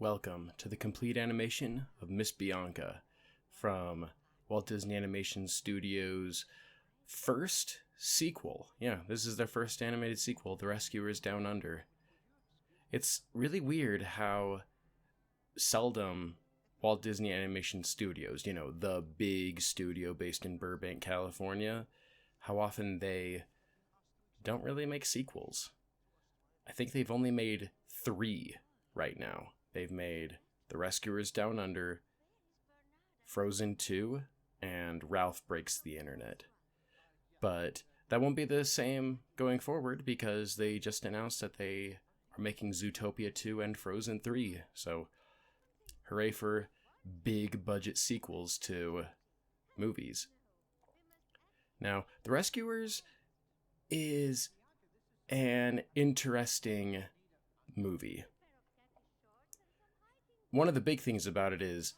Welcome to the complete animation of Miss Bianca from Walt Disney Animation Studios' first sequel. Yeah, this is their first animated sequel, The Rescuers Down Under. It's really weird how seldom Walt Disney Animation Studios, the big studio based in Burbank, California, how often they don't really make sequels. I think they've only made 3 right now. They've made The Rescuers Down Under, Frozen 2, and Ralph Breaks the Internet. But that won't be the same going forward because they just announced that they are making Zootopia 2 and Frozen 3. So, hooray for big budget sequels to movies. Now, The Rescuers is an interesting movie. One of the big things about it is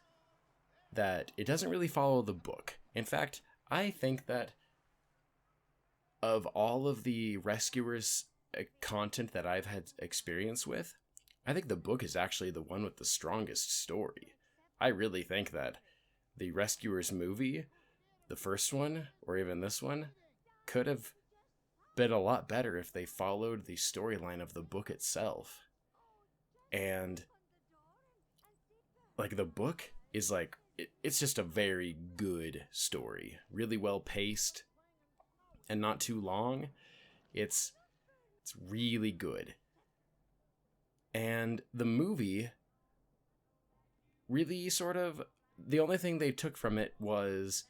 that it doesn't really follow the book. In fact, I think that of all of the Rescuers content that I've had experience with, I think the book is actually the one with the strongest story. I really think that the Rescuers movie, the first one, or even this one, could have been a lot better if they followed the storyline of the book itself. And the book is it's just a very good story. Really well paced and not too long. It's really good. And the movie really the only thing they took from it was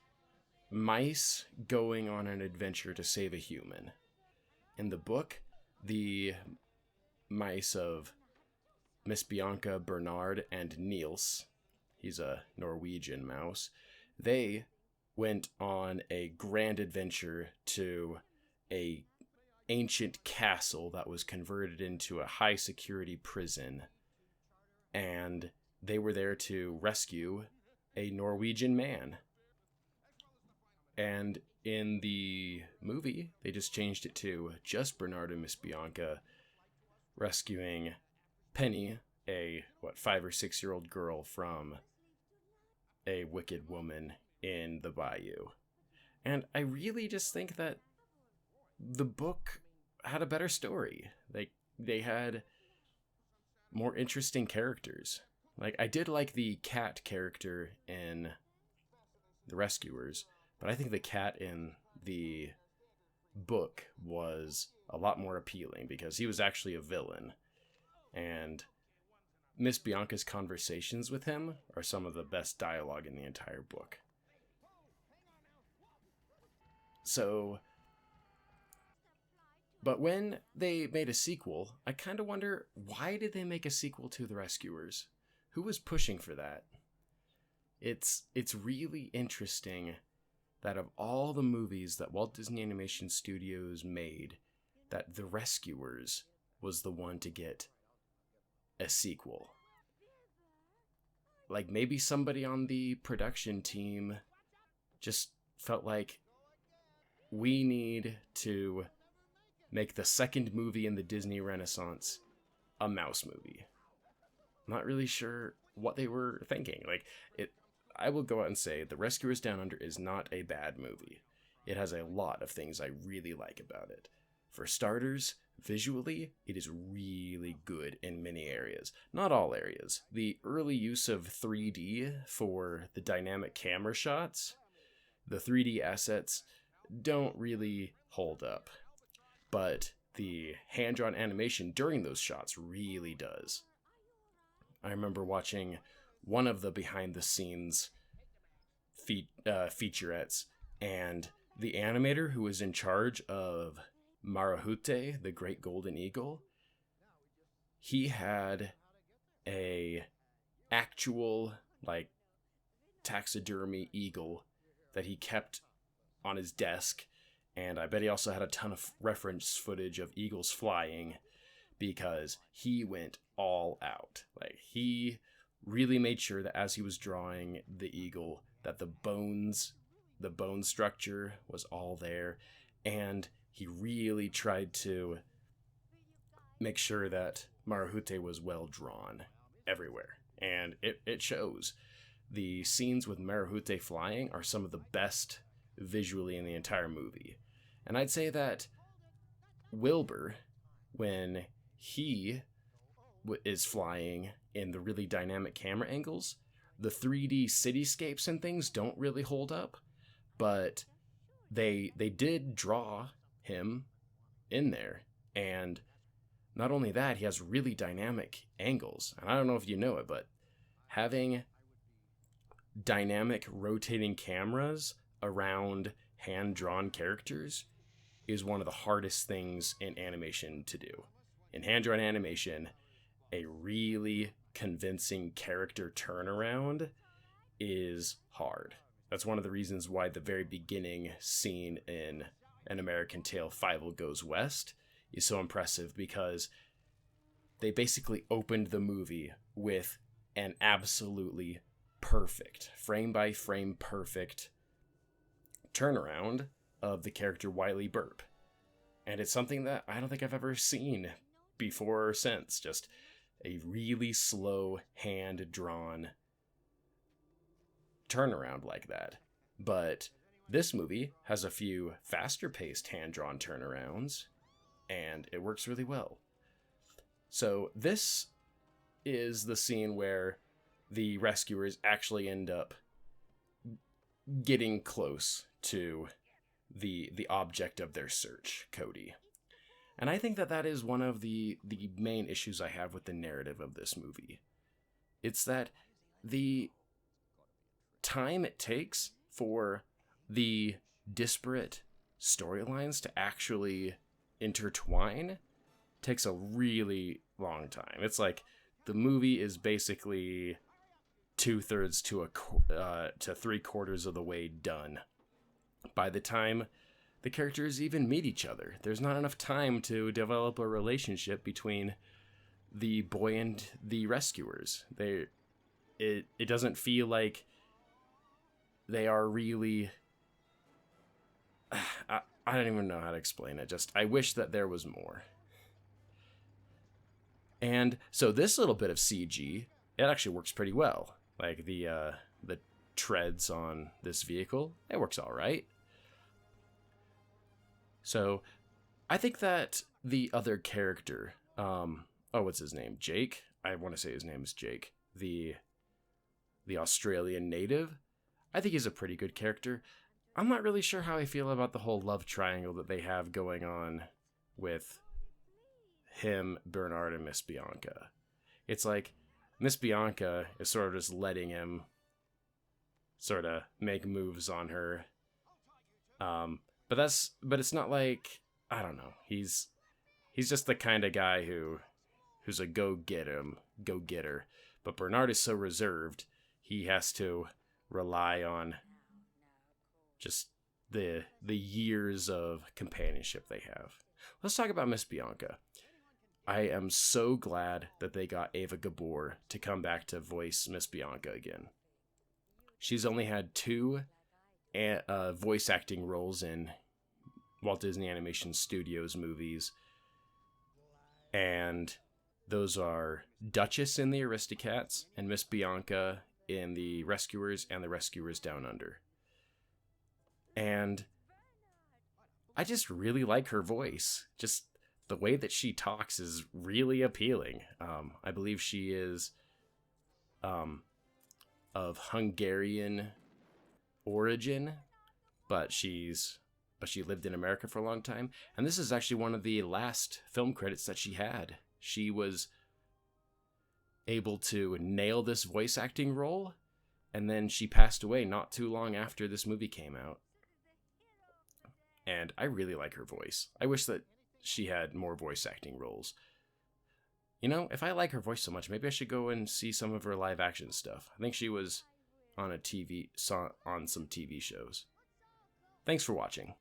mice going on an adventure to save a human. In the book, the mice of Miss Bianca, Bernard, and Niels, he's a Norwegian mouse, they went on a grand adventure to a ancient castle that was converted into a high security prison, and they were there to rescue a Norwegian man. And in the movie, they just changed it to just Bernard and Miss Bianca rescuing Penny, a 5 or 6 year old girl from a wicked woman in the bayou. And I really just think that the book had a better story. They had more interesting characters. I did like the cat character in The Rescuers, but I think the cat in the book was a lot more appealing because he was actually a villain. And Miss Bianca's conversations with him are some of the best dialogue in the entire book. But when they made a sequel, I kind of wonder, why did they make a sequel to The Rescuers? Who was pushing for that? It's really interesting that of all the movies that Walt Disney Animation Studios made, that The Rescuers was the one to get a sequel. Maybe somebody on the production team just felt like, we need to make the second movie in the Disney Renaissance a mouse movie. I'm not really sure what they were thinking. I will go out and say The Rescuers Down Under is not a bad movie. It has a lot of things I really like about it. For starters, visually, it is really good in many areas. Not all areas. The early use of 3D for the dynamic camera shots, the 3D assets don't really hold up. But the hand-drawn animation during those shots really does. I remember watching one of the behind-the-scenes featurettes, and the animator who was in charge of Marahute, the Great Golden Eagle, he had a actual taxidermy eagle that he kept on his desk, and I bet he also had a ton of reference footage of eagles flying because he went all out. He really made sure that as he was drawing the eagle, that the bone structure was all there, and he really tried to make sure that Marahute was well drawn everywhere. and it shows. The scenes with Marahute flying are some of the best visually in the entire movie. And I'd say that Wilbur, when he is flying in the really dynamic camera angles, the 3D cityscapes and things don't really hold up, but they did draw him in there. And not only that, he has really dynamic angles. And I don't know if you know it, but having dynamic rotating cameras around hand-drawn characters is one of the hardest things in animation to do. In hand-drawn animation, a really convincing character turnaround is hard. That's one of the reasons why the very beginning scene in An American Tail 5 Goes West is so impressive, because they basically opened the movie with an absolutely perfect, frame by frame perfect turnaround of the character Wiley Burp. And it's something that I don't think I've ever seen before or since. Just a really slow hand-drawn turnaround like that. But this movie has a few faster-paced hand-drawn turnarounds, and it works really well. So this is the scene where the rescuers actually end up getting close to the object of their search, Cody. And I think that is one of the main issues I have with the narrative of this movie. It's that the time it takes for the disparate storylines to actually intertwine takes a really long time. It's like the movie is basically 2/3 to 3/4 of the way done by the time the characters even meet each other. There's not enough time to develop a relationship between the boy and the rescuers. It doesn't feel like they are really... I don't even know how to explain it. Just, I wish that there was more. And so this little bit of CG, it actually works pretty well. Like the treads on this vehicle, it works all right. So I think that the other character, what's his name? Jake? I want to say his name is Jake. The Australian native. I think he's a pretty good character. I'm not really sure how I feel about the whole love triangle that they have going on with him, Bernard, and Miss Bianca. It's like Miss Bianca is sort of just letting him sort of make moves on her. But it's not like, I don't know. He's just the kind of guy who's a go-getter. But Bernard is so reserved, he has to rely on just the years of companionship they have. Let's talk about Miss Bianca. I am so glad that they got Ava Gabor to come back to voice Miss Bianca again. She's only had 2 voice acting roles in Walt Disney Animation Studios movies, and those are Duchess in the Aristocats and Miss Bianca in The Rescuers and The Rescuers Down Under. And I just really like her voice. Just the way that she talks is really appealing. I believe she is of Hungarian origin, but she lived in America for a long time. And this is actually one of the last film credits that she had. She was able to nail this voice acting role, and then she passed away not too long after this movie came out. And I really like her voice. I wish that she had more voice acting roles. You know, if I like her voice so much, maybe I should go and see some of her live action stuff. I think she was on some TV shows. Thanks for watching.